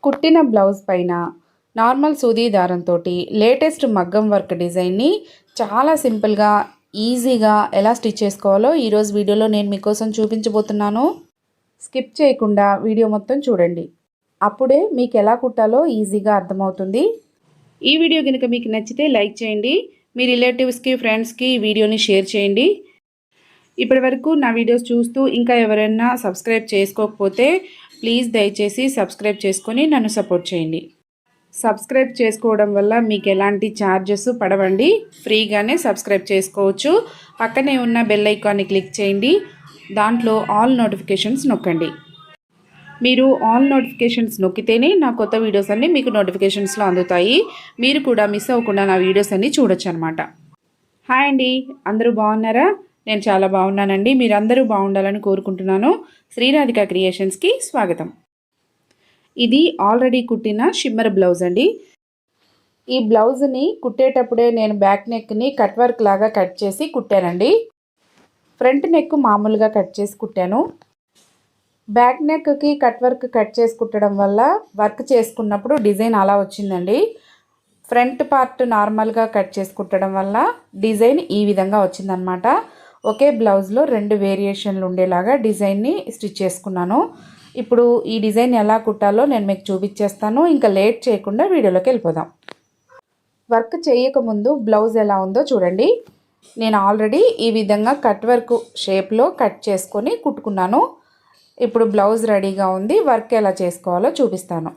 కుట్టిన బ్లౌజ్ పైన నార్మల్ సూది దారంతో లేటెస్ట్ మగ్గం వర్క్ డిజైన్ని చాలా సింపుల్గా ఈజీగా ఎలా స్టిచ్ చేసుకోవాలో ఈరోజు వీడియోలో నేను మీకోసం చూపించబోతున్నాను. స్కిప్ చేయకుండా వీడియో మొత్తం చూడండి, అప్పుడే మీకు ఎలా కుట్టాలో ఈజీగా అర్థమవుతుంది. ఈ వీడియో కనుక మీకు నచ్చితే లైక్ చేయండి, మీ రిలేటివ్స్కి ఫ్రెండ్స్కి ఈ వీడియోని షేర్ చేయండి. ఇప్పటి వరకు నా వీడియోస్ చూస్తూ ఇంకా ఎవరైనా సబ్స్క్రైబ్ చేసుకోకపోతే ప్లీజ్ దయచేసి సబ్స్క్రైబ్ చేసుకొని నన్ను సపోర్ట్ చేయండి. సబ్స్క్రైబ్ చేసుకోవడం వల్ల మీకు ఎలాంటి ఛార్జెస్ పడవండి, ఫ్రీగానే సబ్స్క్రైబ్ చేసుకోవచ్చు. పక్కనే ఉన్న బెల్ ఐకాన్ని క్లిక్ చేయండి, దాంట్లో ఆల్ నోటిఫికేషన్స్ నొక్కండి. మీరు ఆల్ నోటిఫికేషన్స్ నొక్కితేనే నా కొత్త వీడియోస్ అన్నీ మీకు నోటిఫికేషన్స్లో అందుతాయి. మీరు కూడా మిస్ అవ్వకుండా నా వీడియోస్ అన్నీ చూడొచ్చు అనమాట. హాయ్ అండి, అందరూ బాగున్నారా? నేను చాలా బాగున్నానండి. మీరందరూ బాగుండాలని కోరుకుంటున్నాను. శ్రీరాధిక క్రియేషన్స్కి స్వాగతం. ఇది ఆల్రెడీ కుట్టిన షిమ్మర్ బ్లౌజ్ అండి. ఈ బ్లౌజ్ని కుట్టేటప్పుడే నేను బ్యాక్ నెక్ని కట్ వర్క్ లాగా కట్ చేసి కుట్టానండి. ఫ్రంట్ నెక్ మామూలుగా కట్ చేసి కుట్టాను. బ్యాక్ నెక్కి కట్ వర్క్ కట్ చేసి కుట్టడం వల్ల వర్క్ చేసుకున్నప్పుడు డిజైన్ అలా వచ్చిందండి. ఫ్రంట్ పార్ట్ నార్మల్గా కట్ చేసి కుట్టడం వల్ల డిజైన్ ఈ విధంగా వచ్చిందనమాట. ఒకే బ్లౌజ్లో రెండు వేరియేషన్లు ఉండేలాగా డిజైన్ని స్టిచ్ చేసుకున్నాను. ఇప్పుడు ఈ డిజైన్ ఎలా కుట్టాలో నేను మీకు చూపించేస్తాను. ఇంకా లేట్ చేయకుండా వీడియోలోకి వెళ్ళిపోదాం. వర్క్ చేయకముందు బ్లౌజ్ ఎలా ఉందో చూడండి. నేను ఆల్రెడీ ఈ విధంగా కట్ వర్క్ షేప్లో కట్ చేసుకొని కుట్టుకున్నాను. ఇప్పుడు బ్లౌజ్ రెడీగా ఉంది. వర్క్ ఎలా చేసుకోవాలో చూపిస్తాను.